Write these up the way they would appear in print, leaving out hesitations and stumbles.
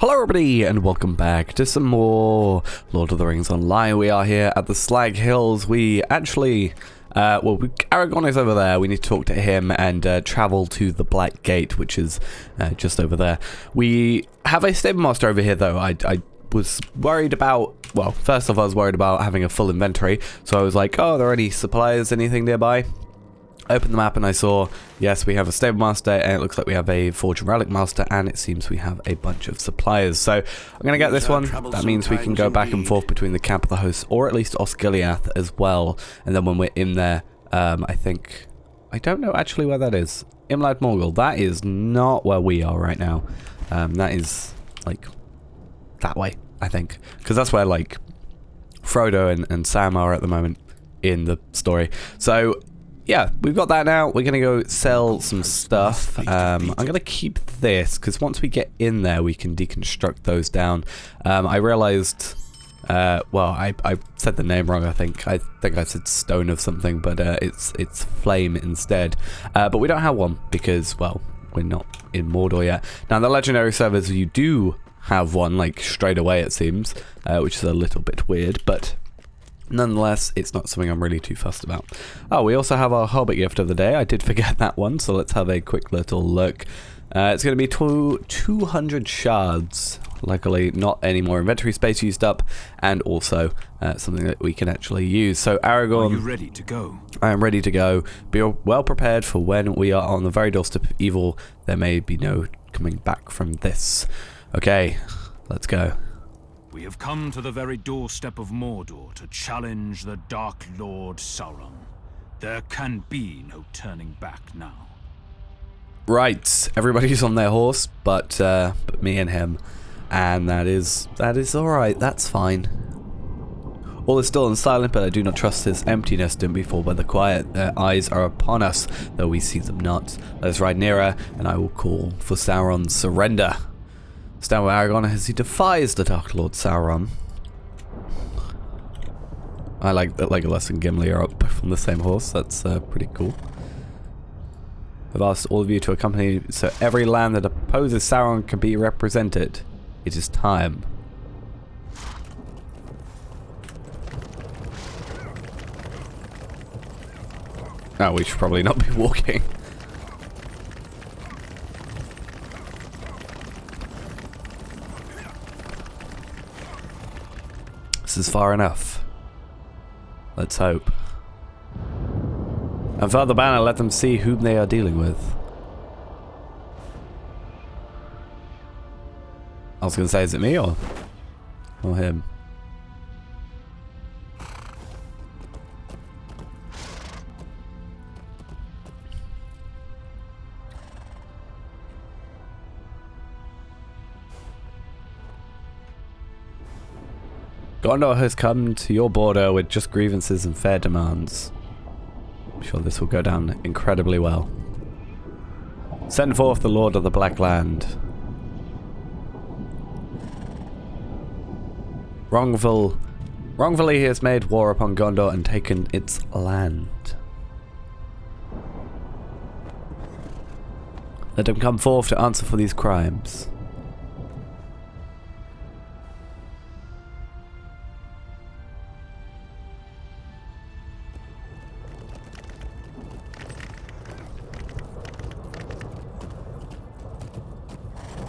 Hello everybody and welcome back to some more Lord of the Rings Online. We are here at the Slag Hills. We actually, Aragorn is over there. We need to talk to him and travel to the Black Gate, which is just over there. We have a stable master over here though. I was worried about, well, first off I was worried about having a full inventory. So I was like, oh, are there any supplies, anything nearby? I opened the map and I saw, yes, we have a stable master, and it looks like we have a forge and relic master, and it seems we have a bunch of suppliers. So I'm going to get this one. That means we can go back and forth between the camp of the hosts, or at least Osgiliath as well. And then when we're in there, I think, I don't know actually where that is. Imlad Morgul, that is not where we are right now. That is like that way, I think, because that's where like Frodo and Sam are at the moment in the story. So yeah, we've got that now. We're going to go sell some stuff. I'm going to keep this, because once we get in there, we can deconstruct those down. I realized, well, I said the name wrong, I think. I said stone of something, but it's flame instead. But we don't have one, because, well, we're not in Mordor yet. Now, in the legendary servers, you do have one, like, straight away, it seems, which is a little bit weird, but nonetheless, it's not something I'm really too fussed about. Oh, we also have our Hobbit Gift of the day. I did forget that one, so let's have a quick little look. It's going to be 200 shards. Luckily, not any more inventory space used up, and also something that we can actually use. So, Aragorn, are you ready to go? I am ready to go. Be well prepared for when we are on the very doorstep of evil. There may be no coming back from this. Okay, let's go. We have come to the very doorstep of Mordor to challenge the Dark Lord Sauron. There can be no turning back now. Right, everybody's on their horse, but me and him, and that is all right. That's fine. All is still and silent, but I do not trust this emptiness. Don't be fooled by the quiet. Their eyes are upon us, though we see them not. Let us ride nearer, and I will call for Sauron's surrender. Stand with Aragorn as he defies the Dark Lord Sauron. I like that Legolas and Gimli are up from the same horse. That's pretty cool. I've asked all of you to accompany so every land that opposes Sauron can be represented. It is time. Oh, we should probably not be walking. This is far enough. Let's hope. Unfurl the banner, let them see whom they are dealing with. I was going to say, is it me or him? Gondor has come to your border with just grievances and fair demands. I'm sure this will go down incredibly well. Send forth the Lord of the Black Land. Wrongfully he has made war upon Gondor and taken its land. Let him come forth to answer for these crimes.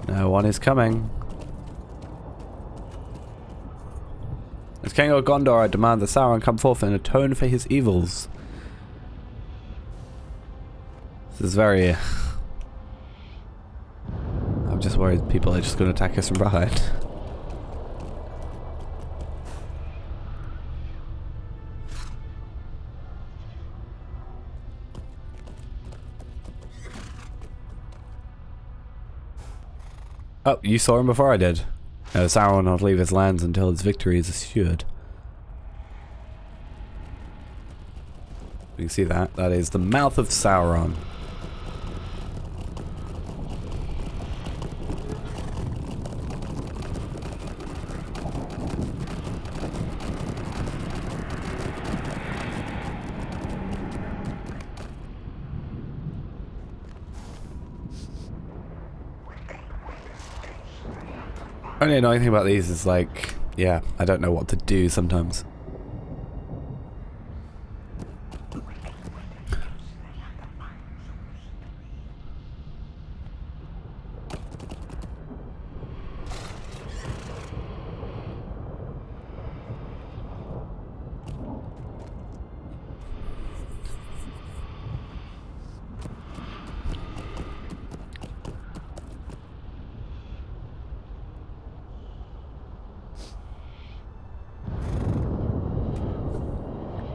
No one is coming. As King of Gondor, I demand that Sauron come forth and atone for his evils. This is very... I'm just worried people are just going to attack us from behind. Oh, you saw him before I did. No, Sauron will not leave his lands until his victory is assured. You can see that. That is the mouth of Sauron. Only annoying thing about these is like, yeah, I don't know what to do sometimes.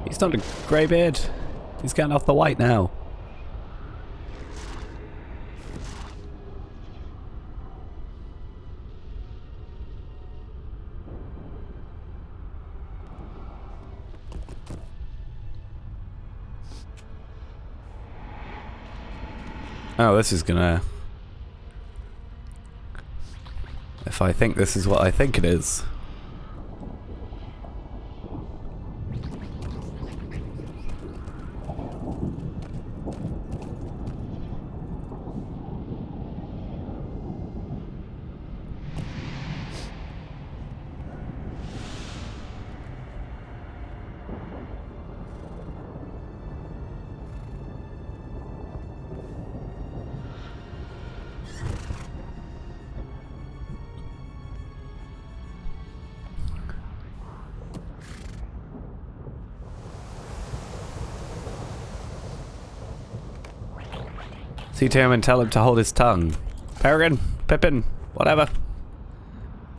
He's not a greybeard. He's getting off the white now. Oh, this is gonna... If I think this is what I think it is. See to him and tell him to hold his tongue. Peregrine, Pippin, whatever.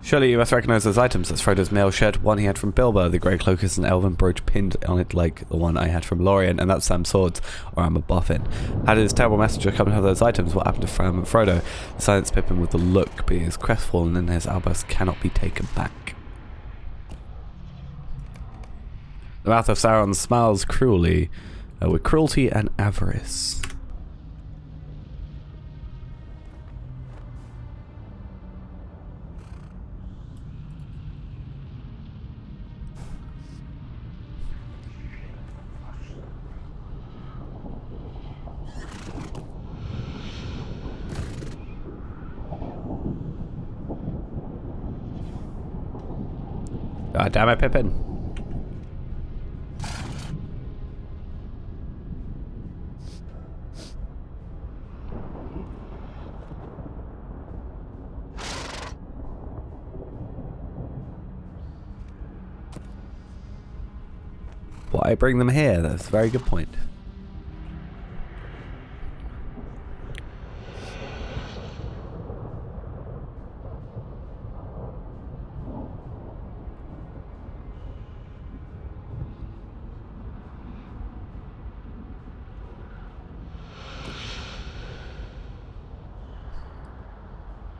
Surely you must recognize those items. That's Frodo's mail shirt, one he had from Bilbo. The grey cloak is an elven brooch pinned on it like the one I had from Lorien, and that's Sam's swords, or I'm a boffin. How did this terrible messenger come to have those items? What happened to Fram and Frodo? Silence Pippin with a look, but he is crestfallen and his outburst cannot be taken back. The mouth of Sauron smiles cruelly, with cruelty and avarice. God damn it, Pippin. Why bring them here? That's a very good point.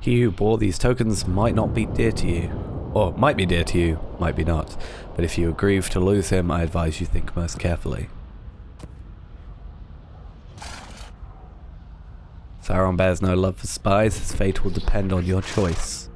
He who bore these tokens might not be dear to you, or might be dear to you, might be not, but if you grieve to lose him, I advise you think most carefully. Sauron bears no love for spies, his fate will depend on your choice.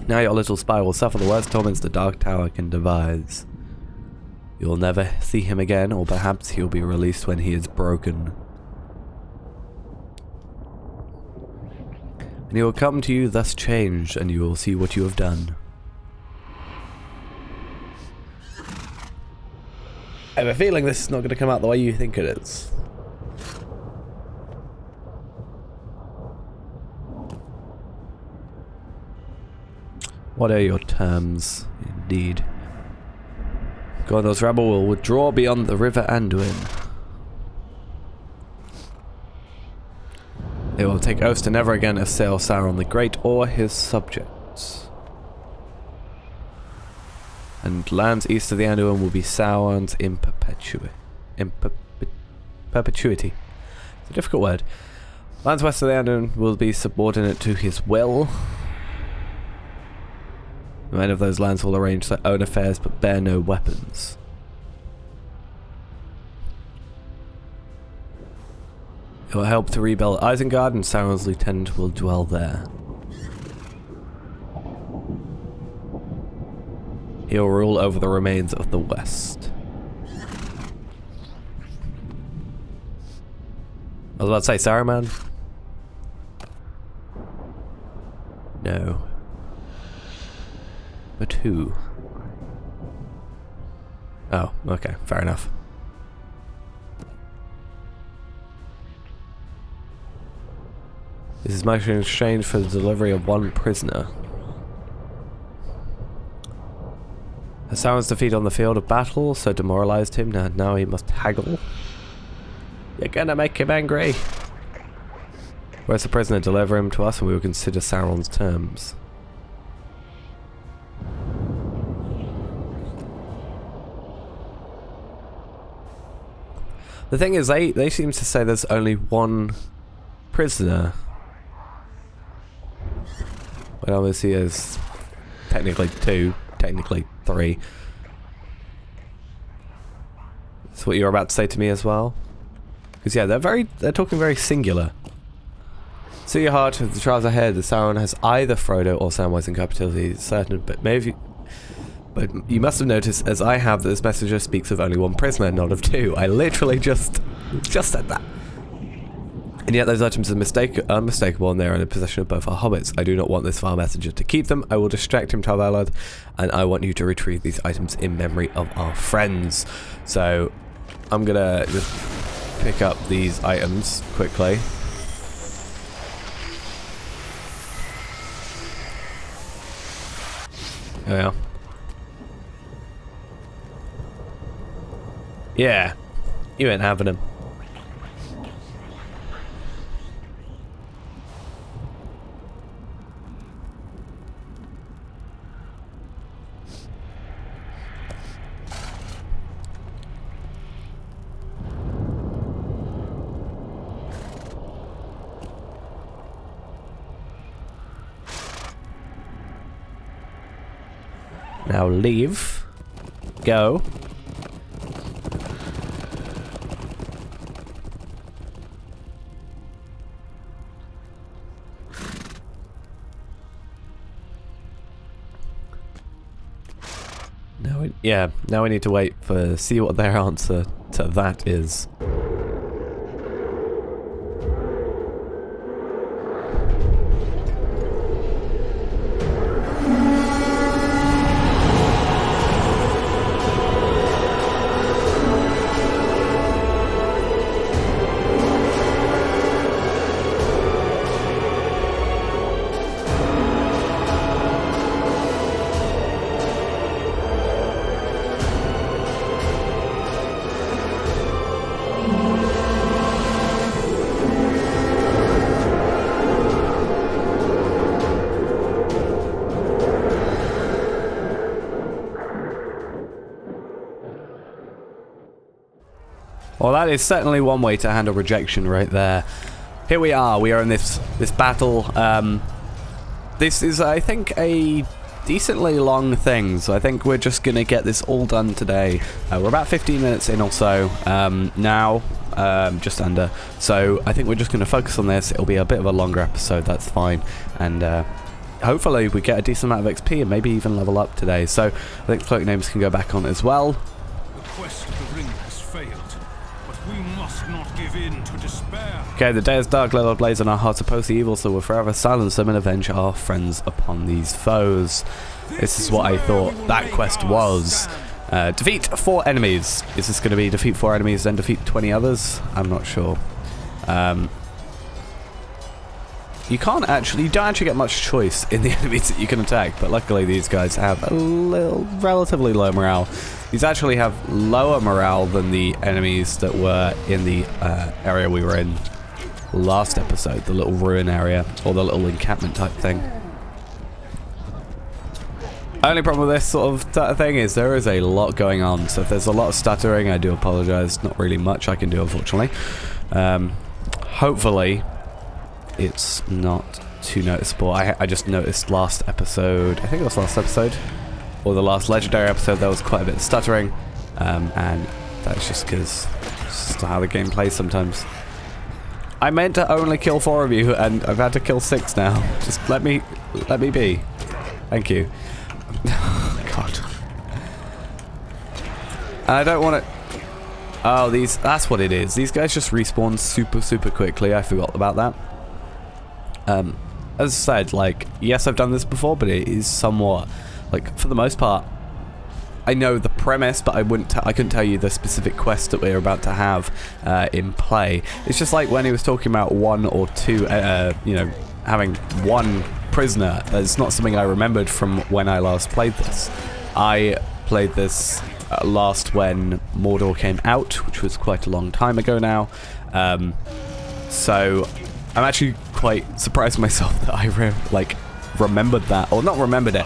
Now your little spy will suffer the worst torments the Dark Tower can devise. You will never see him again, or perhaps he will be released when he is broken. And he will come to you thus changed, and you will see what you have done. I have a feeling this is not going to come out the way you think it is. What are your terms, indeed? Gondor's rabble will withdraw beyond the river Anduin. They will take oaths to never again assail Sauron the Great or his subjects. And lands east of the Anduin will be Sauron's in perpetuity. It's a difficult word. Lands west of the Anduin will be subordinate to his will. The men of those lands will arrange their own affairs but bear no weapons. It will help to rebuild Isengard, and Sauron's lieutenant will dwell there. He will rule over the remains of the West. I was about to say Saruman. No. But who? Oh, okay, fair enough. This is much in exchange for the delivery of one prisoner. Sauron's defeat on the field of battle so demoralized him, now he must haggle. You're gonna make him angry. Where's the prisoner? Deliver him to us and we will consider Sauron's terms. The thing is, they seem to say there's only one prisoner. When obviously there's technically two, technically three. That's what you're about to say to me as well? Because yeah, they're talking very singular. See your heart of the trials ahead. The Sauron has either Frodo or Samwise in captivity, it's certain, but you must have noticed, as I have, that this messenger speaks of only one prisoner, not of two. I literally just said that. And yet those items are unmistakable, and they are in the possession of both our hobbits. I do not want this vile messenger to keep them. I will distract him, Tal-Valad, and I want you to retrieve these items in memory of our friends. So I'm gonna just pick up these items quickly. Oh yeah. Yeah, you ain't having them. Now leave. Go. Now we need to wait for see what their answer to that is. Well, that is certainly one way to handle rejection right there. Here we are in this battle. This is, I think, a decently long thing, so I think we're just going to get this all done today. We're about 15 minutes in or so now, just under. So I think we're just going to focus on this. It'll be a bit of a longer episode, that's fine. And hopefully we get a decent amount of XP and maybe even level up today. So I think Cloak Names can go back on as well. The quest of the ring has failed. We must not give in to despair. Okay, the day is dark, let our blaze on our hearts oppose the evil, so we'll forever silence them and avenge our friends upon these foes. This is what I thought that quest was. Defeat 4 enemies. Is this going to be defeat 4 enemies, then defeat 20 others? I'm not sure. You don't actually get much choice in the enemies that you can attack, but luckily these guys have a relatively low morale. These actually have lower morale than the enemies that were in the area we were in last episode, the little ruin area, or the little encampment type thing. Only problem with this sort of thing is there is a lot going on, so if there's a lot of stuttering, I do apologize. Not really much I can do, unfortunately. Hopefully it's not too noticeable. I just noticed last episode, I think it was last episode, or the last legendary episode, there was quite a bit of stuttering, and that's just because it's just how the game plays sometimes. I meant to only kill 4 of you, and I've had to kill 6 now. Just let me be. Thank you. God. I don't want to... Oh, that's what it is. These guys just respawn super quickly. I forgot about that. As I said, like, yes, I've done this before, but it is somewhat, like, for the most part, I know the premise, but I couldn't tell you the specific quest that we're about to have in play. It's just like when he was talking about 1 or 2, you know, having 1 prisoner. It's not something I remembered from when I last played this. I played this last when Mordor came out, which was quite a long time ago now. So I'm actually quite surprised myself that I remembered that, or not remembered it.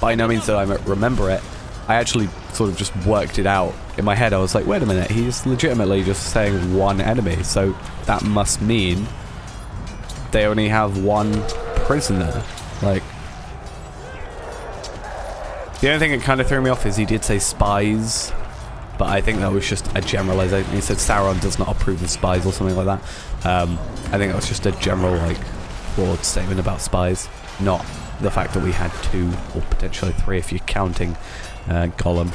By no means did I remember it. I actually sort of just worked it out in my head. I was like, wait a minute, he's legitimately just saying 1 enemy, so that must mean they only have 1 prisoner. Like, the only thing that kind of threw me off is he did say spies, but I think that was just a generalization. He said Sauron does not approve of spies or something like that. I think that was just a general, like, broad statement about spies, not the fact that we had 2 or potentially 3 if you're counting Gollum.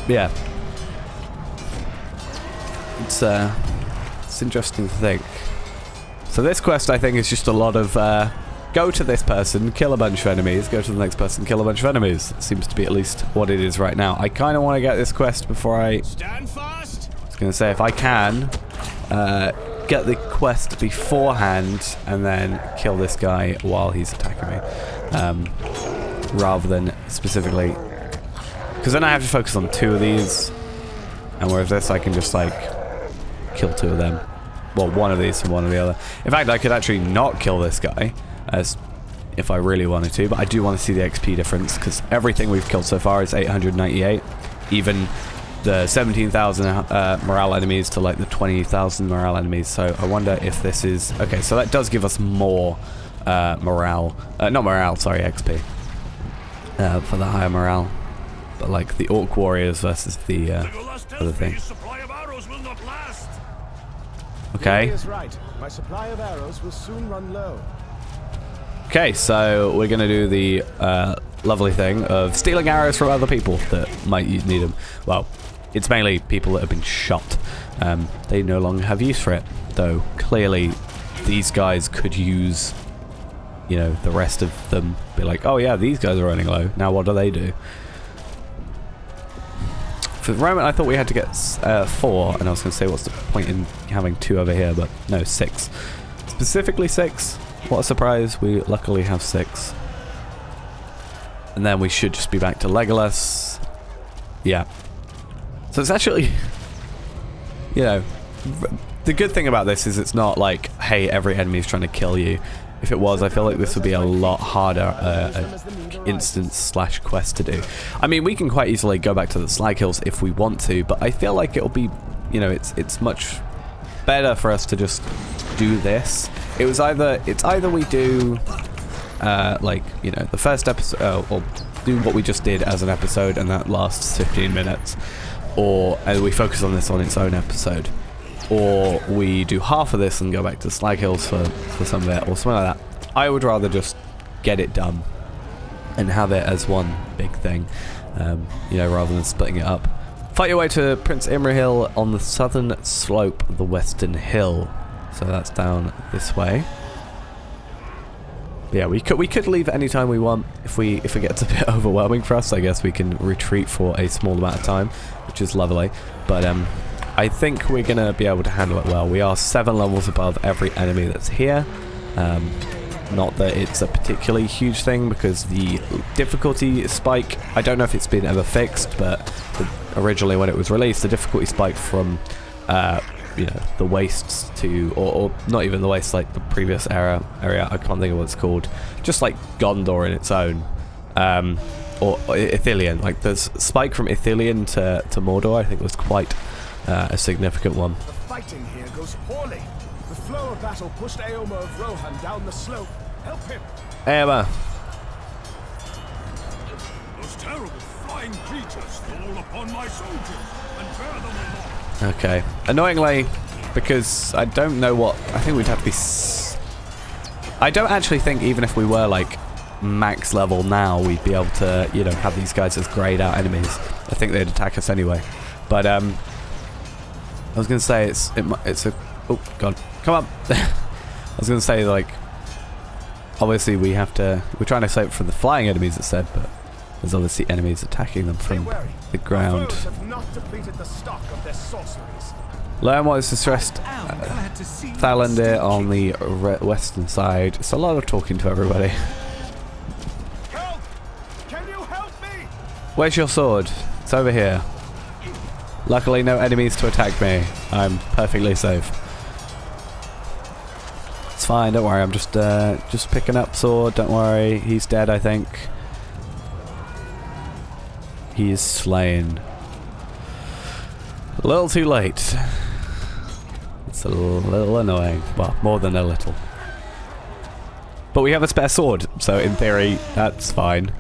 Yeah, it's interesting to think. So this quest, I think, is just a lot of go to this person, kill a bunch of enemies, go to the next person, kill a bunch of enemies. It seems to be at least what it is right now. I kind of want to get this quest before I... Stand fast. I was going to say, if I can, get the quest beforehand and then kill this guy while he's attacking me. Rather than specifically... Because then I have to focus on 2 of these, and whereas this I can just, like, kill 2 of them. Well, 1 of these and 1 of the other. In fact, I could actually not kill this guy, as if I really wanted to, but I do want to see the XP difference, because everything we've killed so far is 898. Even the 17,000 morale enemies to, like, the 20,000 morale enemies, so I wonder if this is... Okay, so that does give us more morale. Not morale, sorry, XP. For the higher morale. But, like, the Orc Warriors versus the other thing. Okay. He is right. My supply of arrows will soon run low. Okay, so we're going to do the lovely thing of stealing arrows from other people that might need them. Well, it's mainly people that have been shot. They no longer have use for it, though clearly these guys could use, you know, the rest of them. Be like, oh yeah, these guys are running low. Now what do they do? For the moment, I thought we had to get 4, and I was going to say, what's the point in having 2 over here? But no, 6. Specifically 6. What a surprise, we luckily have 6. And then we should just be back to Legolas. Yeah. So it's actually, you know, the good thing about this is it's not like, hey, every enemy is trying to kill you. If it was, I feel like this would be a lot harder instance/quest to do. I mean, we can quite easily go back to the Slag Hills if we want to, but I feel like it'll be, you know, it's much better for us to just do this. It's either we do, like, you know, the first episode, or do what we just did as an episode, and that lasts 15 minutes, or we focus on this on its own episode. Or we do half of this and go back to Slag Hills for some of it, or something like that. I would rather just get it done and have it as one big thing, you know, rather than splitting it up. Fight your way to Prince Imrahil on the southern slope of the Western Hill. So that's down this way. Yeah, we could leave at any time we want. If it gets a bit overwhelming for us, I guess we can retreat for a small amount of time, which is lovely. But I think we're going to be able to handle it well. We are 7 levels above every enemy that's here. Not that it's a particularly huge thing, because the difficulty spike, I don't know if it's been ever fixed, but originally when it was released, the difficulty spike from, you know, the wastes to, or not even the wastes, like the previous area, I can't think of what it's called, just like Gondor in its own, or Ithilien, like the spike from Ithilien to Mordor, I think was quite a significant one. The fighting here goes poorly. The flow of battle pushed Eomer of Rohan down the slope. Help him. Eomer. Those terrible flying creatures fall upon my soldiers and bear them aloft. Okay. Annoyingly, because I don't know what... I think we'd have to be... I don't actually think even if we were, like, max level now, we'd be able to, you know, have these guys as grayed out enemies. I think they'd attack us anyway. But, I was going to say it's a... Oh, God. Come on. I was going to say, like... Obviously, we're trying to save it from the flying enemies, it said, but there's obviously enemies attacking them from the ground. Learn what is distressed Mithrandir on the western side. It's a lot of talking to everybody. Help! Can you help me? Where's your sword? It's over here. Luckily, no enemies to attack me. I'm perfectly safe. It's fine, don't worry. I'm just picking up sword. Don't worry. He's dead, I think. He is slain. A little too late. It's a little annoying. Well, more than a little. But we have a spare sword, so in theory, that's fine.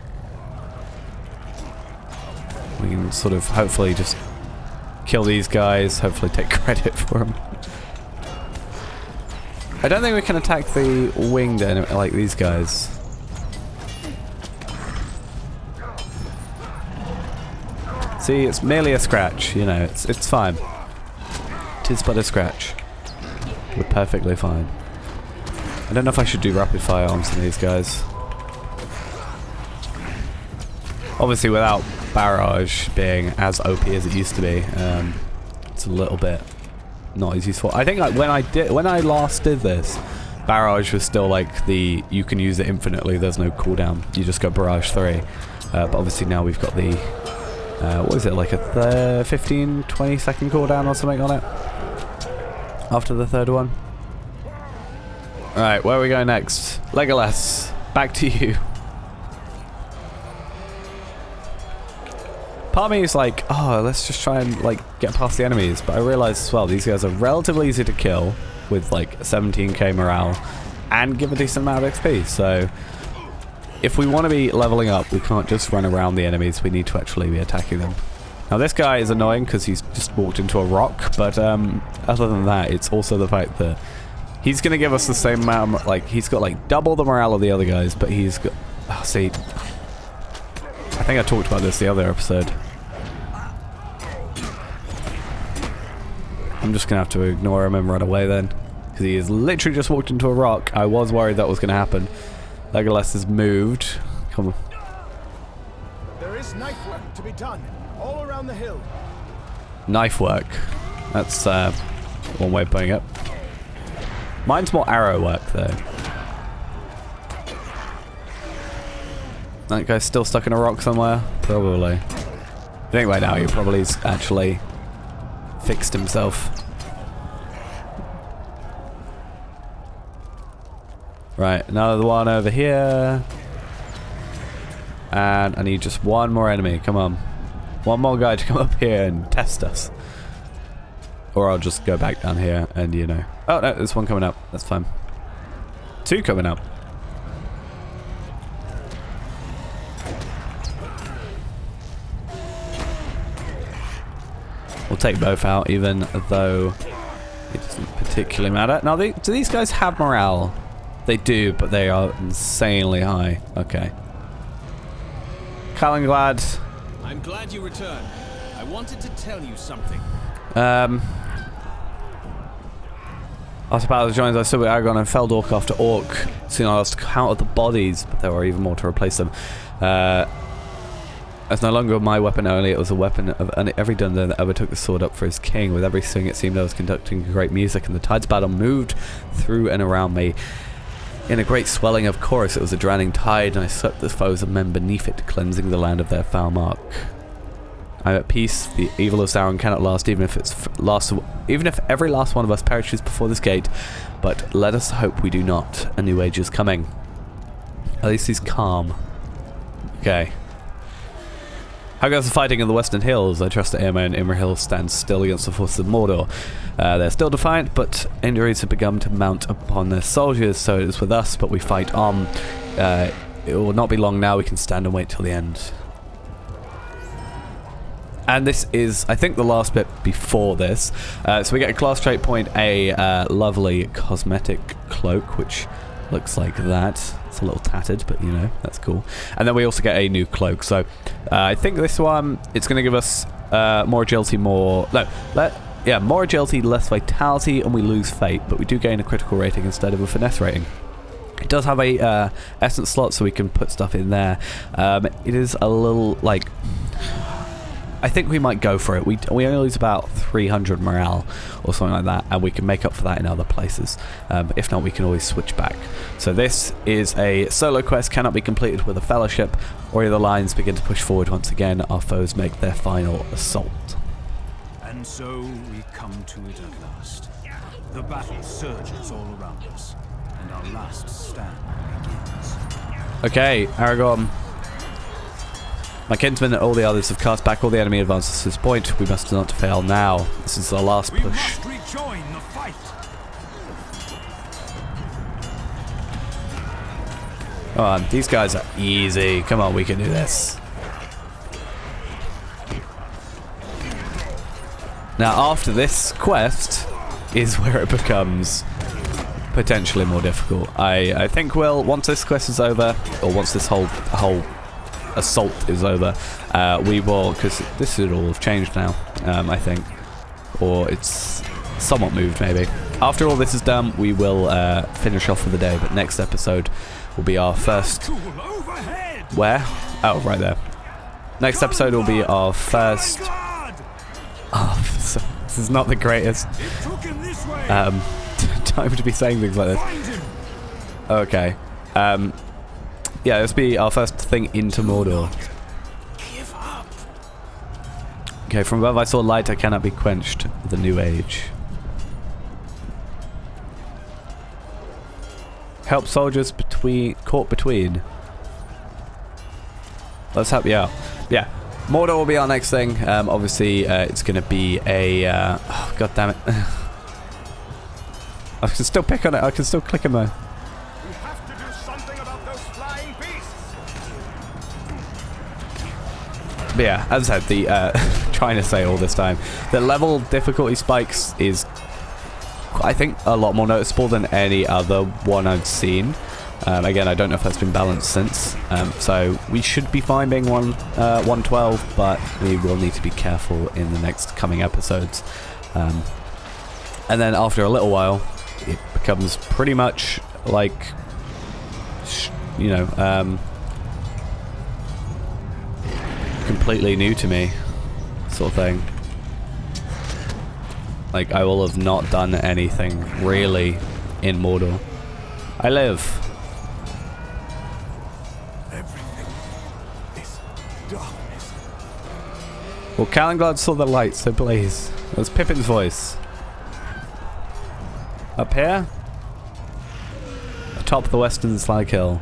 We can sort of hopefully just kill these guys, hopefully take credit for them. I don't think we can attack the winged enemy like these guys. See, it's merely a scratch, you know, it's fine. It is but a scratch. We're perfectly fine. I don't know if I should do rapid fire on some of these guys. Obviously without barrage being as OP as it used to be, it's a little bit not as useful. I think like when I last did this, barrage was still like you can use it infinitely, there's no cooldown. You just go barrage 3. But obviously now we've got the what is it, like a 15-20 second cooldown or something on it after the third one. Alright, where are we going next? Legolas, back to you. Part of me is like, oh, let's just try and like get past the enemies, but I realise as well these guys are relatively easy to kill with like 17k morale and give a decent amount of XP, so if we want to be leveling up, we can't just run around the enemies, we need to actually be attacking them. Now this guy is annoying because he's just walked into a rock, but other than that, it's also the fact that he's going to give us the same amount, like he's got like double the morale of the other guys, but he's got, oh, see, I think I talked about this the other episode. I'm just going to have to ignore him and run away then, because he has literally just walked into a rock. I was worried that was going to happen. Legolas has moved. Come on. There is knife work to be done all around the hill. Knife work. That's one way of putting it. Mine's more arrow work though. That guy's still stuck in a rock somewhere? Probably. I think right now he probably's actually fixed himself. Right, another one over here. And I need just one more enemy, come on. One more guy to come up here and test us. Or I'll just go back down here and, you know. Oh no, there's one coming up, that's fine. Two coming up. We'll take both out, even though it doesn't particularly matter. Now, do these guys have morale? They do, but they are insanely high. Okay. Kalinglad. I'm glad you returned. I wanted to tell you something. After battle joins, I stood with Aragorn and felled orc after orc. Soon I lost count of the bodies, but there were even more to replace them. It's no longer my weapon only, it was a weapon of every Dundee that ever took the sword up for his king. With every swing it seemed I was conducting great music, and the tides battle moved through and around me. In a great swelling of chorus, it was a drowning tide, and I swept the foes of men beneath it, cleansing the land of their foul mark. I'm at peace, the evil of Sauron cannot last, even if every last one of us perishes before this gate, but let us hope we do not. A new age is coming. At least he's calm. Okay. How goes the fighting in the Western Hills? I trust that Éomer and Imrahil stand still against the forces of Mordor. They're still defiant, but injuries have begun to mount upon their soldiers, so it is with us, but we fight on. It will not be long now, we can stand and wait till the end. And this is, I think, the last bit before this. So we get a class trait point, a lovely cosmetic cloak, which looks like that. It's a little tattered, but you know, that's cool. And then we also get a new cloak. So I think this one, it's going to give us more agility, more agility, less vitality, and we lose fate. But we do gain a critical rating instead of a finesse rating. It does have a essence slot, so we can put stuff in there. It is a little, like... I think we might go for it. We only lose about 300 morale or something like that, and we can make up for that in other places. If not, we can always switch back. So this is a solo quest, cannot be completed with a fellowship, or the lines begin to push forward once again. Our foes make their final assault. And so we come to it at last. The battle surges all around us, and our last stand begins. Okay, Aragorn. My kinsmen and all the others have cast back all the enemy advances to this point. We must not fail now. This is our last push. We must rejoin the fight. Come on, these guys are easy. Come on, we can do this. Now, after this quest is where it becomes potentially more difficult. I think once this quest is over, or once this whole assault is over, we will, because this should all have changed now, I think, or it's somewhat moved maybe. After all this is done, we will finish off for the day, but next episode will be our first... Where? Oh, right there. Next episode will be our first... Oh, this is not the greatest time to be saying things like this. Okay. Yeah, this will be our first thing into Mordor. Okay, from above I saw light that cannot be quenched. The New Age. Help soldiers caught between. Let's help you out. Yeah, Mordor will be our next thing. Obviously, it's going to be a... oh, God damn it. I can still pick on it. I can still click on my... But yeah, as I said, trying to say all this time, the level difficulty spikes is, I think, a lot more noticeable than any other one I've seen. Again, I don't know if that's been balanced since, so we should be fine being 112, but we will need to be careful in the next coming episodes. And then after a little while, it becomes pretty much like, you know, completely new to me, sort of thing. Like, I will have not done anything really in Mordor. I live. Everything is darkness. Well, Calenglad saw the light, so please. That's Pippin's voice. Up here? Atop the western Slag Hill.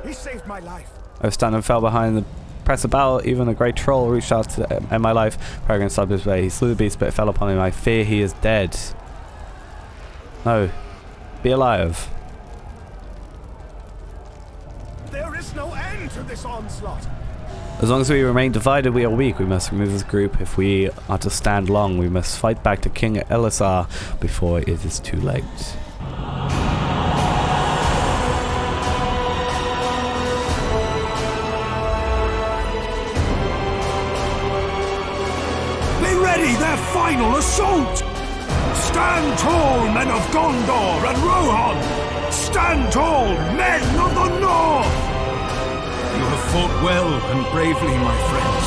He saved my life. I was standing and fell behind the press of battle. Even a great troll reached out to end my life. Peregrine stabbed his way. He slew the beast, but it fell upon him. I fear he is dead. No. Be alive. There is no end to this onslaught. As long as we remain divided, we are weak. We must remove this group. If we are to stand long, we must fight back to King Elisar before it is too late. Their final assault! Stand tall, men of Gondor and Rohan! Stand tall, men of the North! You have fought well and bravely, my friends,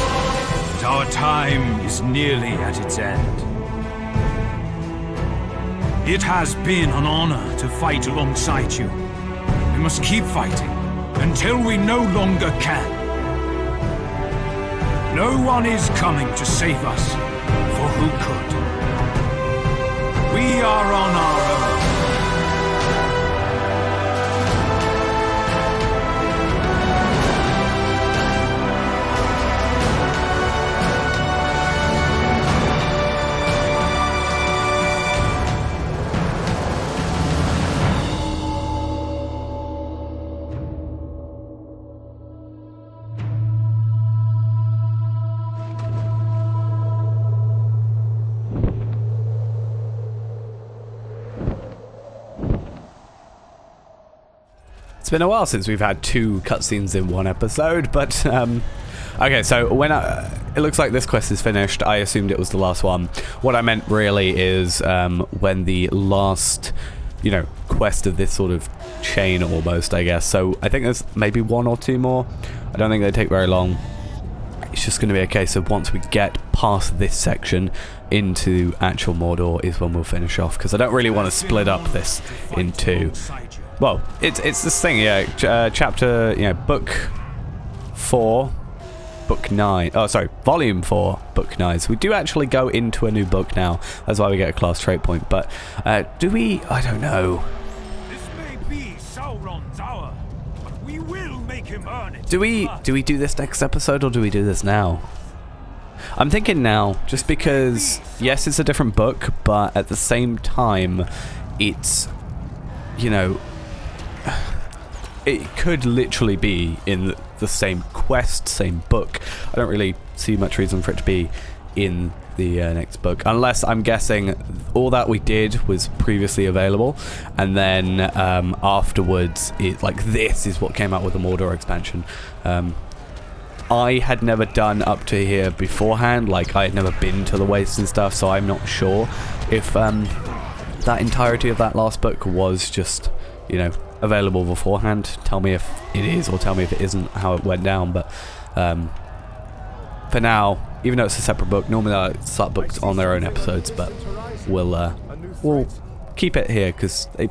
but our time is nearly at its end. It has been an honor to fight alongside you. We must keep fighting until we no longer can. No one is coming to save us. For who could? We are on our own. It's been a while since we've had 2 cutscenes in one episode, but okay, so when it looks like this quest is finished, I assumed it was the last one. What I meant really is when the last, you know, quest of this sort of chain almost, I guess. So I think there's maybe 1 or 2 more. I don't think they take very long. It's just going to be a case of once we get past this section into actual Mordor is when we'll finish off, because I don't really want to split up this in 2. Well, it's this thing, yeah. Chapter, you know, book 4, book 9. Oh, sorry, volume 4, book 9. So we do actually go into a new book now. That's why we get a class trait point. But do we? I don't know. This may be Sauron's hour, but we will make him earn it. Do we do this next episode or do we do this now? I'm thinking now, just because yes, it's a different book, but at the same time, it's, you know, it could literally be in the same quest, same book. I don't really see much reason for it to be in the next book, unless I'm guessing all that we did was previously available, and then afterwards, this is what came out with the Mordor expansion. I had never done up to here beforehand, like I had never been to the Wastes and stuff, so I'm not sure if that entirety of that last book was just, you know, available beforehand. Tell me if it is, or tell me if it isn't, how it went down. But for now, even though it's a separate book, normally I start books on their own episodes, but we'll keep it here because they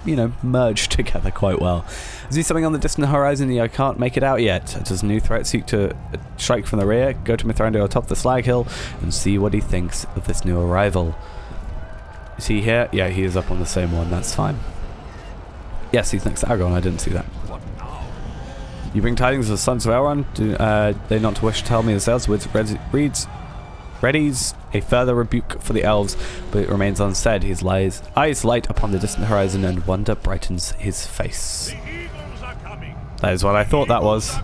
you know, merge together quite well. Is there something on the distant horizon? I can't make it out yet. Does a new threat seek to strike from the rear? Go to Mithrandir atop the slag hill and see what he thinks of this new arrival. Is he here? Yeah, he is up on the same one. That's fine. Yes, he's next to Aragorn. I didn't see that. You bring tidings of the sons of Elrond? Do they not wish to tell me the tales? Readies a further rebuke for the elves, but it remains unsaid. His eyes light upon the distant horizon, and wonder brightens his face. That is what I thought that was.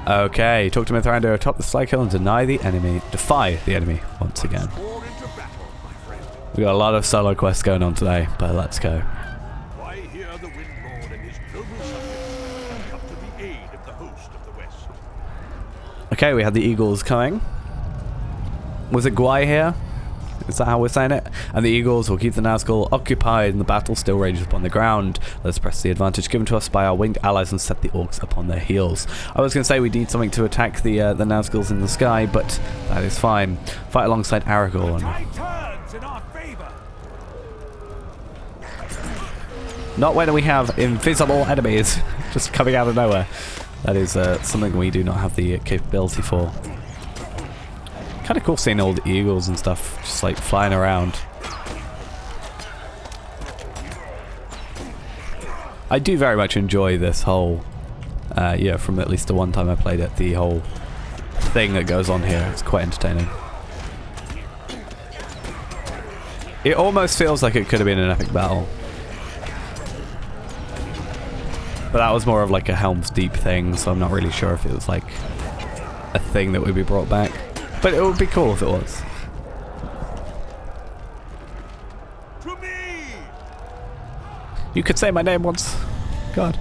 Okay, talk to Mithrandir atop the slag hill and defy the enemy once again. We got a lot of solo quests going on today, but let's go. Why hear the Windlord and his noble subjects and come to the aid of the host of the West? Okay, we had the Eagles coming. Was it Gwai here? Is that how we're saying it? And the Eagles will keep the Nazgul occupied and the battle still rages upon the ground. Let's press the advantage given to us by our winged allies and set the orcs upon their heels. I was going to say we need something to attack the Nazguls in the sky, but that is fine. Fight alongside Aragorn. In our favor. Not when we have invisible enemies just coming out of nowhere. That is something we do not have the capability for. Kind of cool seeing all the eagles and stuff just like flying around. I do very much enjoy this whole, yeah, from at least the one time I played it, the whole thing that goes on here. It's quite entertaining. It almost feels like it could have been an epic battle. But that was more of like a Helm's Deep thing, so I'm not really sure if it was like a thing that would be brought back. But it would be cool if it was. To me! You could say my name once. God.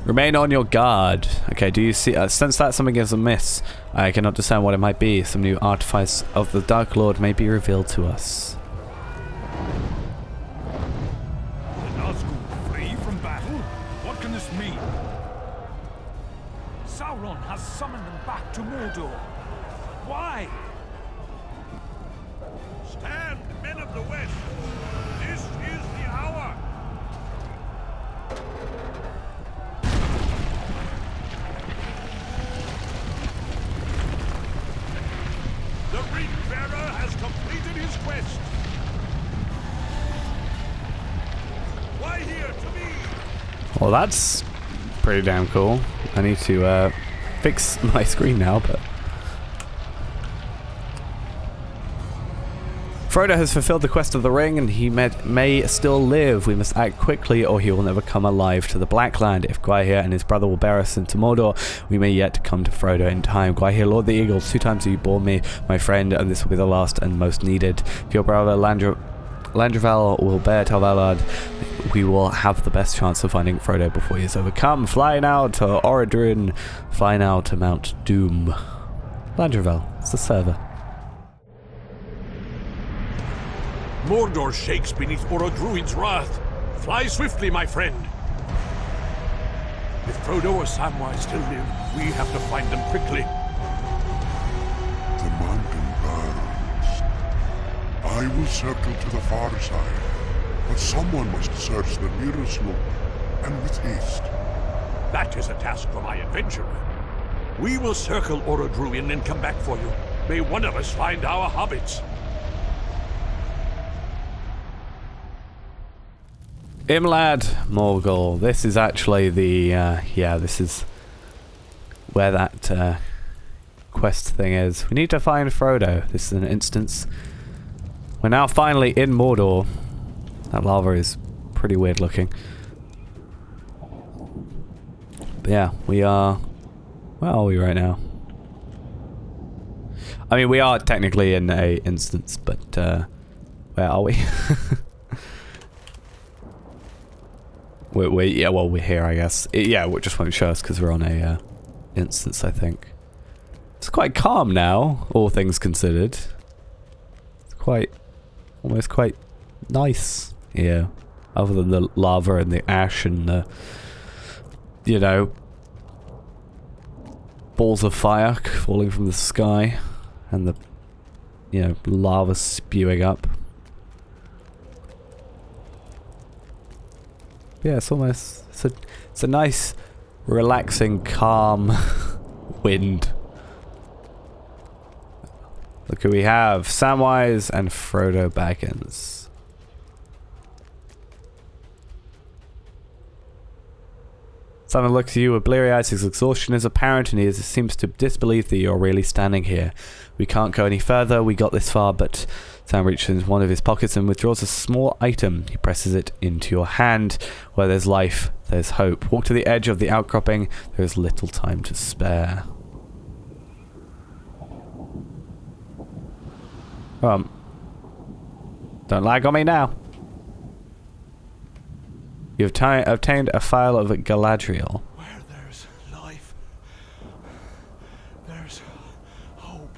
Remain on your guard. Okay, do you see? Sense that something is amiss. I cannot discern what it might be. Some new artifice of the Dark Lord may be revealed to us. The Nazgul flee from battle? What can this mean? Sauron has summoned them back to Mordor. Why? Stand, men of the West! This is the hour! The Ring-Bearer has completed his quest! Why here to me? Well, that's pretty damn cool. I need to fix my screen now, but... Frodo has fulfilled the quest of the ring, and he may still live. We must act quickly, or he will never come alive to the Blackland. If Gwaihir and his brother will bear us into Mordor, we may yet come to Frodo in time. Gwaihir, Lord of the Eagles, 2 times you bore me, my friend, and this will be the last and most needed. If your brother Landreval will bear Talvallard. We will have the best chance of finding Frodo before he is overcome. Fly now to Orodruin. Fly now to Mount Doom. Landreval, it's the server. Mordor shakes beneath Orodruin's wrath. Fly swiftly, my friend. If Frodo or Samwise still live, we have to find them quickly. The mountain burns. I will circle to the far side, but someone must search the nearest slope, and with haste. That is a task for my adventurer. We will circle Orodruin and come back for you. May one of us find our hobbits. Imlad Morgul. This is actually the, this is where that quest thing is. We need to find Frodo. This is an instance. We're now finally in Mordor. That lava is pretty weird looking. But yeah, we are... Where are we right now? I mean, we are technically in a instance, but where are we? we're here, I guess. It just won't show us because we're on a instance, I think. It's quite calm now, all things considered. It's almost quite nice here, other than the lava and the ash and the, balls of fire falling from the sky and the, lava spewing up. Yeah, it's a nice, relaxing, calm wind. Look who we have, Samwise and Frodo Baggins. Simon looks at you with bleary eyes. His exhaustion is apparent and he seems to disbelieve that you're really standing here. We can't go any further. We got this far, but Sam reaches into one of his pockets and withdraws a small item. He presses it into your hand. Where there's life, there's hope. Walk to the edge of the outcropping. There is little time to spare. Don't lag on me now. You've obtained a file of Galadriel. Where there's life, there's hope.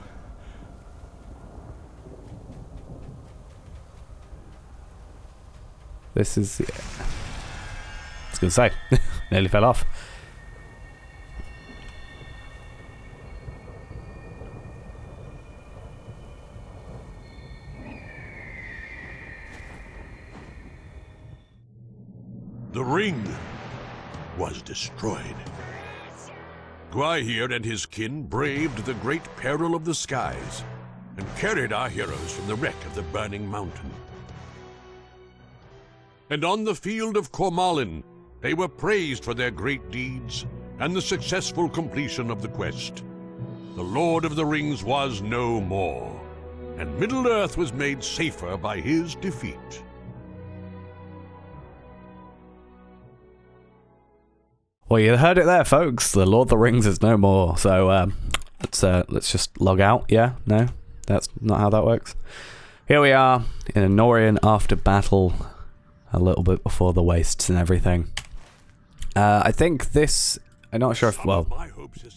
This is... I was going to say, nearly fell off. The ring was destroyed. Gwaihir and his kin braved the great peril of the skies and carried our heroes from the wreck of the burning mountain. And on the field of Cormallen, they were praised for their great deeds and the successful completion of the quest. The Lord of the Rings was no more, and Middle-earth was made safer by his defeat. Well, you heard it there, folks. The Lord of the Rings is no more. So let's just log out. Yeah, no, that's not how that works. Here we are in Anorian after battle, a little bit before the wastes and everything. I think this. I'm not sure if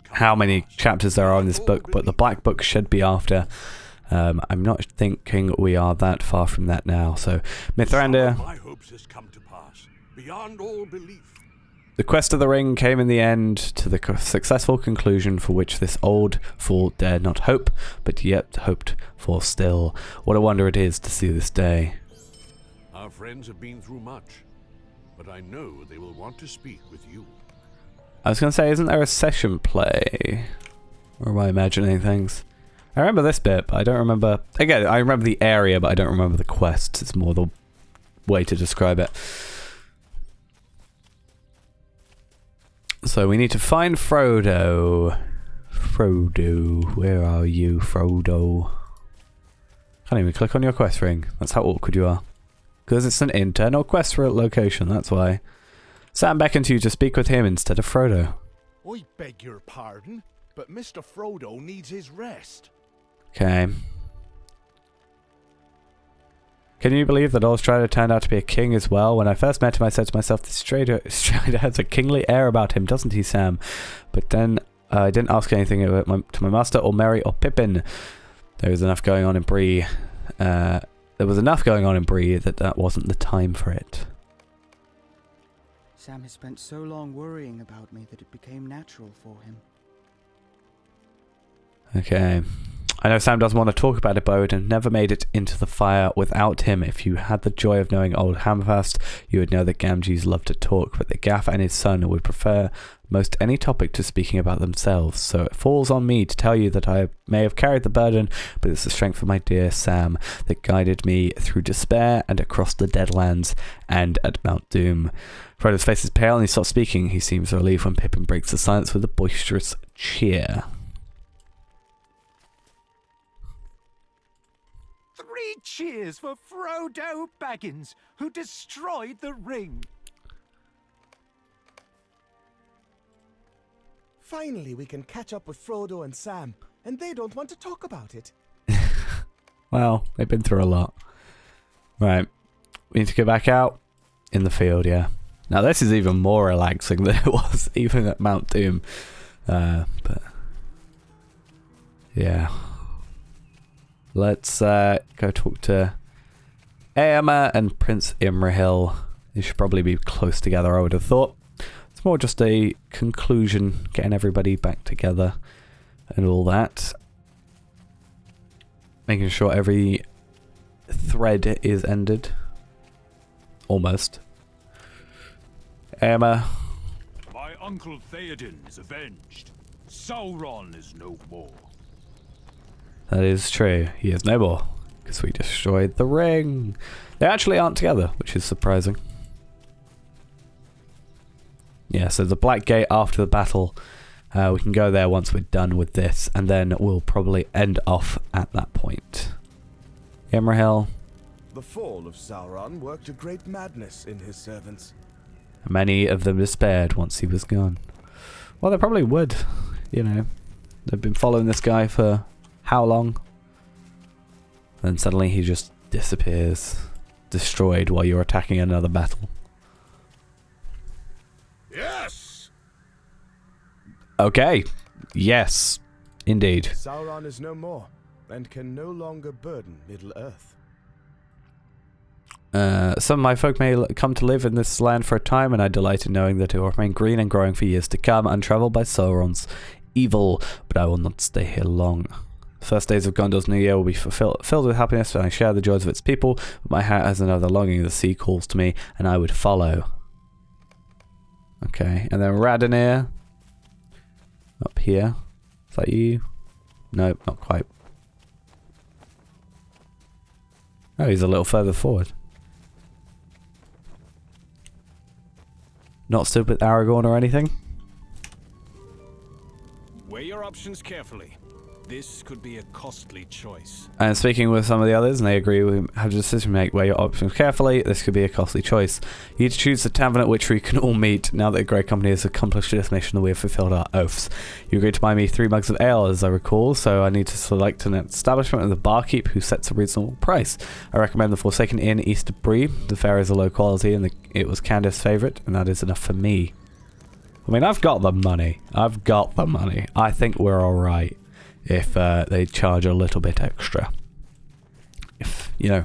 how many chapters there are in this book, but the Black Book should be after. I'm not thinking we are that far from that now. So Mithrandir. My hopes has come to pass beyond all belief. The quest of the ring came in the end to the successful conclusion for which this old fool dared not hope, but yet hoped for still. What a wonder it is to see this day. Our friends have been through much, but I know they will want to speak with you. I was going to say, isn't there a session play? Or am I imagining things? I remember this bit, but I don't remember... Again, I remember the area, but I don't remember the quests. It's more the way to describe it. So we need to find Frodo. Frodo, where are you, Frodo? Can't even click on your quest ring. That's how awkward you are. Because it's an internal quest location, that's why. Sam beckoned to you to speak with him instead of Frodo. I beg your pardon, but Mr. Frodo needs his rest. Okay. Can you believe that old Strider turned out to be a king as well? When I first met him, I said to myself, this Strider has a kingly air about him, doesn't he, Sam? But then I didn't ask anything to my master or Merry or Pippin. There was enough going on in Bree. There was enough going on in Bree that wasn't the time for it. Sam has spent so long worrying about me that it became natural for him. Okay. I know Sam doesn't want to talk about it, but I would have never made it into the fire without him. If you had the joy of knowing old Hammerfast, you would know that Gamgees loved to talk, but the Gaff and his son would prefer most any topic to speaking about themselves. So it falls on me to tell you that I may have carried the burden, but it's the strength of my dear Sam that guided me through despair and across the Deadlands and at Mount Doom. Frodo's face is pale and he stops speaking. He seems relieved when Pippin breaks the silence with a boisterous cheer. 3 cheers for Frodo Baggins, who destroyed the ring. Finally, we can catch up with Frodo and Sam, and they don't want to talk about it. Well, they've been through a lot. Right. We need to go back out in the field, yeah. Now, this is even more relaxing than it was even at Mount Doom. But, yeah. Let's go talk to Éomer and Prince Imrahil. They should probably be close together, I would have thought. It's more just a conclusion, getting everybody back together and all that. Making sure every thread is ended. Almost. Éomer. My uncle Theoden is avenged. Sauron is no more. That is true. He is no more. Because we destroyed the ring. They actually aren't together, which is surprising. Yeah, so the Black Gate after the battle. We can go there once we're done with this. And then we'll probably end off at that point. Imrahil. The fall of Sauron worked a great madness in his servants. Many of them despaired once he was gone. Well, they probably would. You know. They've been following this guy for how long? Then suddenly he just disappears. Destroyed while you're attacking another battle. Yes! Okay. Yes. Indeed. Sauron is no more, and can no longer burden Middle-earth. Some of my folk may come to live in this land for a time, and I delight in knowing that it will remain green and growing for years to come, untravelled by Sauron's evil, but I will not stay here long. The first days of Gondor's new year will be filled with happiness, and I share the joys of its people, but my heart has another longing. The sea calls to me, and I would follow. Okay, and then Radanir. Up here. Is that you? Nope, not quite. Oh, he's a little further forward. Not stood with Aragorn or anything? Weigh your options carefully. This could be a costly choice. And speaking with some of the others, and they agree, we have a decision to make. Weigh your options carefully. This could be a costly choice. You need to choose the tavern at which we can all meet. Now that the Grey Company has accomplished this mission, we have fulfilled our oaths. You agreed to buy me 3 mugs of ale, as I recall, so I need to select an establishment with a barkeep who sets a reasonable price. I recommend the Forsaken Inn east of Bree. The fare is a low quality, and it was Candace's favourite, and that is enough for me. I mean, I've got the money. I think we're alright if they charge a little bit extra. If, you know,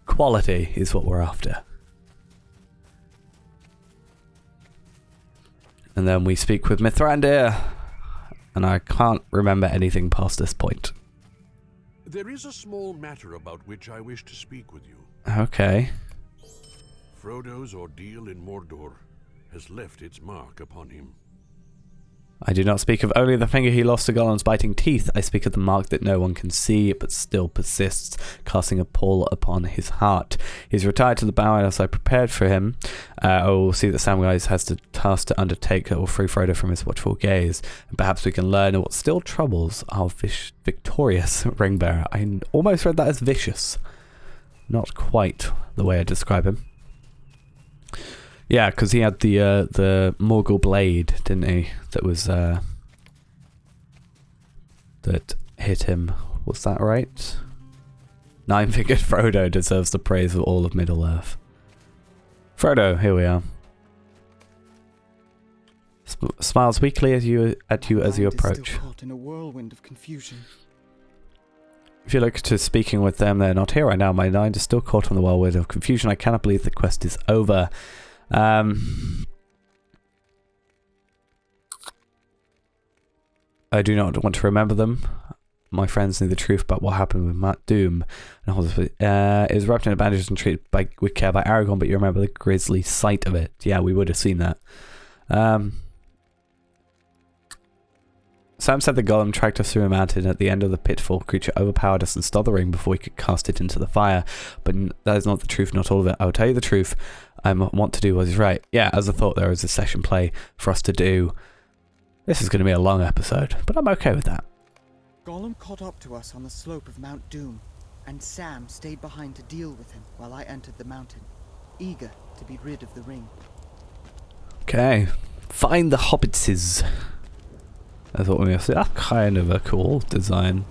quality is what we're after. And then we speak with Mithrandir, and I can't remember anything past this point. There is a small matter about which I wish to speak with you. Okay. Frodo's ordeal in Mordor has left its mark upon him. I do not speak of only the finger he lost to Gollum's biting teeth. I speak of the mark that no one can see, but still persists, casting a pall upon his heart. He's retired to the bow, and as I prepared for him, I will see that Samwise has the task to undertake that will free Frodo from his watchful gaze, and perhaps we can learn what still troubles our victorious ring-bearer. I almost read that as vicious. Not quite the way I describe him. Yeah, because he had the Morgul blade, didn't he? That was that hit him. Was that right? Nine-fingered Frodo deserves the praise of all of Middle-earth. Frodo, here we are. Smiles weakly at you as you Mind is approach. still caught in a whirlwind of confusion. If you look to speaking with them, they're not here right now. My mind is still caught on the whirlwind of confusion. I cannot believe the quest is over. I do not want to remember them. My friends knew the truth about what happened with Matt Doom. And is wrapped in bandages and treated with care by Aragorn, but you remember the grisly sight of it. Yeah, we would have seen that. Sam said the golem tracked us through a mountain. At the end of the pitfall, creature overpowered us and stole the ring before we could cast it into the fire. But that is not the truth, not all of it. I will tell you the truth. I want to do what is right. Yeah, as I thought, there is a session play for us to do. This is going to be a long episode, but I'm okay with that. Gollum caught up to us on the slope of Mount Doom, and Sam stayed behind to deal with him while I entered the mountain, eager to be rid of the ring. Okay. Find the Hobbitses. I thought we were going to see. That's kind of a cool design.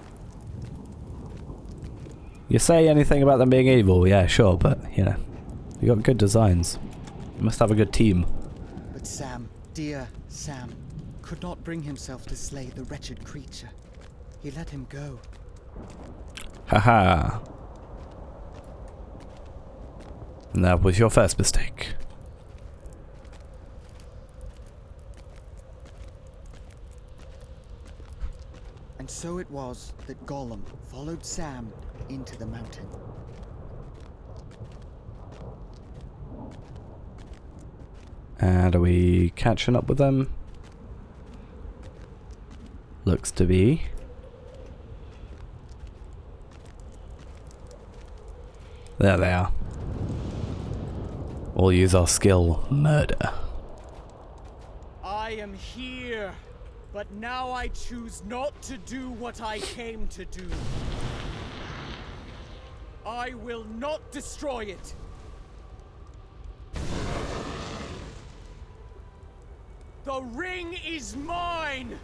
You say anything about them being evil? Yeah, sure, but, you know, you got good designs. You must have a good team. But Sam, dear Sam, could not bring himself to slay the wretched creature. He let him go. Haha. And that was your first mistake. And so it was that Gollum followed Sam into the mountain. And are we catching up with them? Looks to be. There they are. We'll use our skill, murder. I am here, but now I choose not to do what I came to do. I will not destroy it. The ring is mine!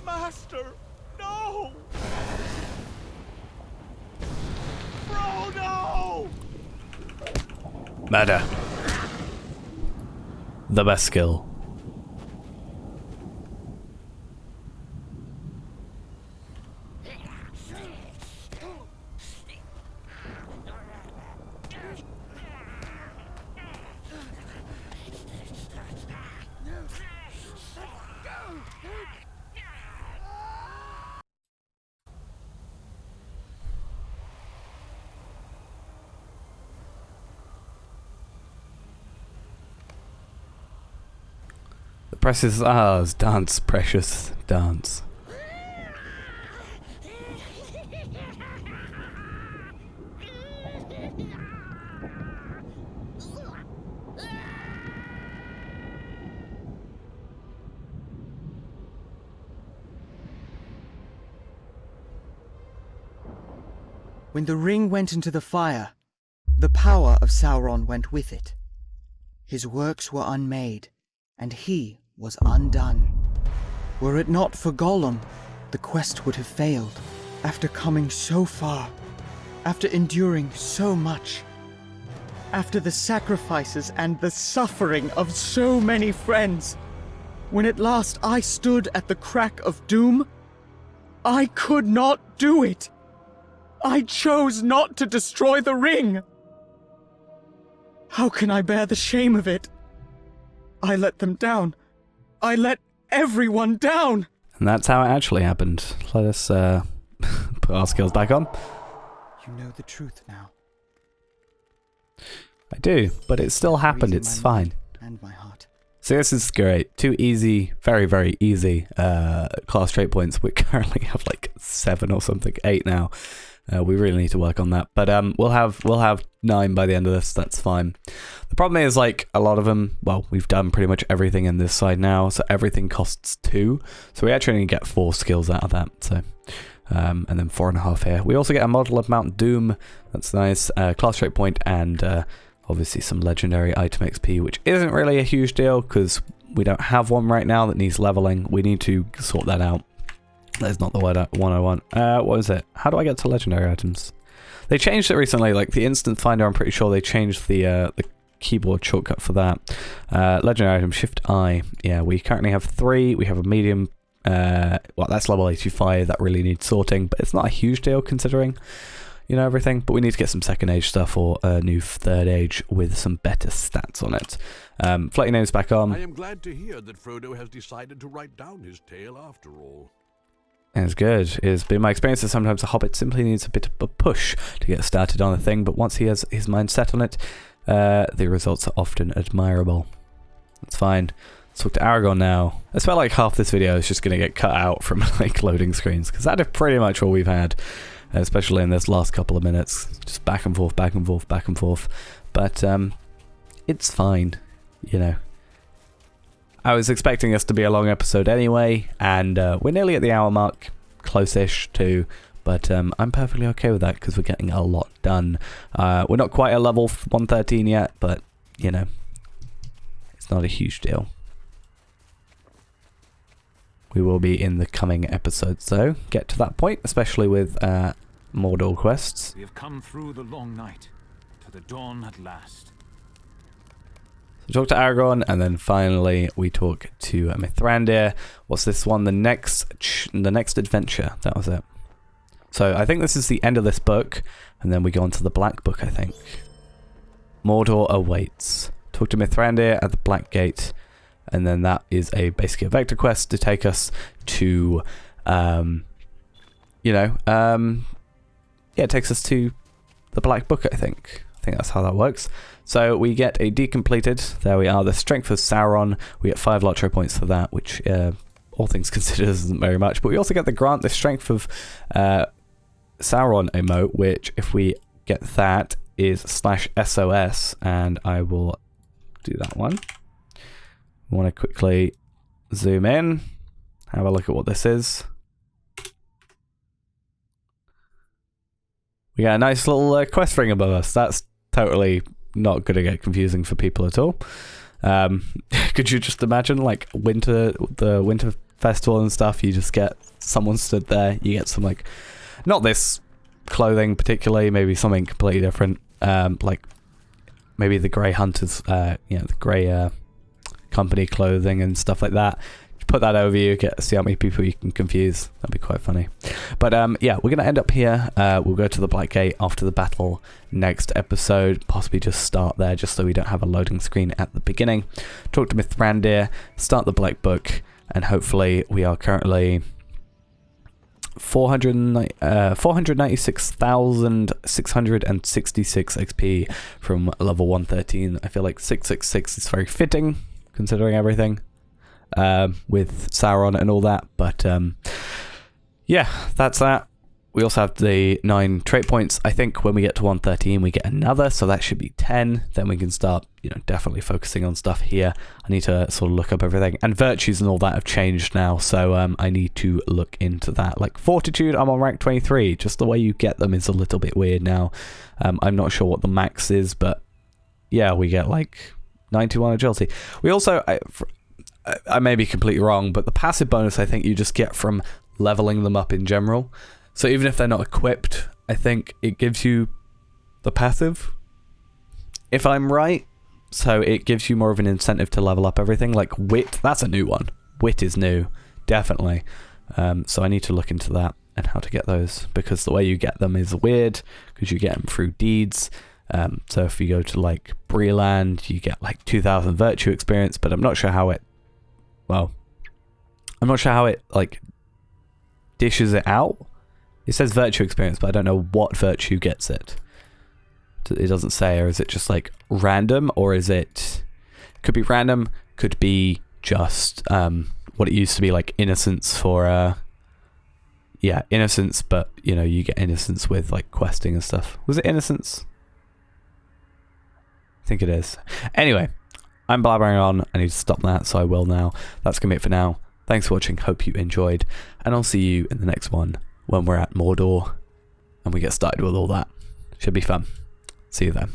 Master, no! Frodo! Murder. The best skill. The press is ours. Dance, precious, dance. When the ring went into the fire, the power of Sauron went with it. His works were unmade, and he was undone. Were it not for Gollum, the quest would have failed. After coming so far, after enduring so much, after the sacrifices and the suffering of so many friends, when at last I stood at the crack of doom, I could not do it. I chose not to destroy the ring. How can I bear the shame of it? I let them down. I let everyone down. And that's how it actually happened. Let us put our skills back on. You know the truth now. I do, but it still happened. Freezing It's my fine. mind and my heart. So this is great. 2 easy, very, very easy class trait points. We currently have like 7 or something, 8 now. We really need to work on that. But we'll have 9 by the end of this. That's fine. The problem is, like, a lot of them, well, we've done pretty much everything in this side now, so everything costs 2. So we actually need to get 4 skills out of that. So and then 4.5 here. We also get a model of Mount Doom. That's nice. Class trait point and obviously some legendary item XP, which isn't really a huge deal because we don't have one right now that needs leveling. We need to sort that out. That's not the one I want. What is it? How do I get to legendary items? They changed it recently, like the instant finder. I'm pretty sure they changed the keyboard shortcut for that. Legendary item, Shift I. Yeah, we currently have 3. We have a medium. Well, that's level 85. That really needs sorting, but it's not a huge deal considering, you know, everything. But we need to get some second age stuff or a new third age with some better stats on it. Floating names back on. I am glad to hear that Frodo has decided to write down his tale after all. It's good. It's been my experience that sometimes a hobbit simply needs a bit of a push to get started on a thing, but once he has his mind set on it, the results are often admirable. That's fine. Let's talk to Aragorn now. I felt like half this video is just going to get cut out from like loading screens, because that is pretty much all we've had, especially in this last couple of minutes. Just back and forth, back and forth, back and forth. But it's fine, you know. I was expecting this to be a long episode anyway, and we're nearly at the hour mark, close-ish too, but I'm perfectly okay with that because we're getting a lot done. We're not quite at level 113 yet, but, you know, it's not a huge deal. We will be in the coming episodes, though. Get to that point, especially with Mordor quests. We have come through the long night, to the dawn at last. Talk to Aragorn, and then finally we talk to Mithrandir. What's this one? The next adventure. That was it. So I think this is the end of this book, and then we go on to the Black Book, I think. Mordor awaits. Talk to Mithrandir at the Black Gate, and then that is basically a vector quest to take us to, it takes us to the Black Book, I think. I think that's how that works. So we get a decompleted. There we are. The Strength of Sauron. We get 5 LOTRO points for that, which, all things considered, isn't very much. But we also get the Strength of Sauron emote, which, if we get that, is /SOS, and I will do that one. I want to quickly zoom in, have a look at what this is. We got a nice little quest ring above us. That's totally not going to get confusing for people at all. Could you just imagine, like, the winter festival and stuff? You just get someone stood there. You get some, like, not this clothing particularly, maybe something completely different. Like maybe the Grey Hunters, the Grey company clothing and stuff like that. Put that over you, see how many people you can confuse. That'd be quite funny. But yeah, we're going to end up here. We'll go to the Black Gate after the battle next episode. Possibly just start there, just so we don't have a loading screen at the beginning. Talk to Mithrandir, start the Black Book, and hopefully we are currently 496,666 XP from level 113. I feel like 666 is very fitting, considering everything. With Sauron and all that, but yeah, that's that. We also have the 9 trait points. I think when we get to 113 we get another, so that should be 10. Then we can start, definitely focusing on stuff here. I need to sort of look up everything, and virtues and all that have changed now, so I need to look into that. Like fortitude, I'm on rank 23. Just the way you get them is a little bit weird now. I'm not sure what the max is, but yeah, we get like 91 agility. We also, I may be completely wrong, but the passive bonus I think you just get from leveling them up in general. So even if they're not equipped, I think it gives you the passive, if I'm right. So it gives you more of an incentive to level up everything. Like wit, that's a new one. Wit is new, definitely. So I need to look into that and how to get those, because the way you get them is weird, because you get them through deeds. So if you go to like Breland, you get like 2,000 virtue experience, but I'm not sure how it like dishes it out. It says virtue experience, but I don't know what virtue gets it. It doesn't say, or is it just like random, or is it, could be random, could be just what it used to be, like innocence for innocence, but you get innocence with like questing and stuff. Was it innocence? I think it is. Anyway, I'm blabbering on. I need to stop that, so I will now. That's gonna be it for now. Thanks for watching. Hope you enjoyed, and I'll see you in the next one when we're at Mordor and we get started with all that. Should be fun. See you then.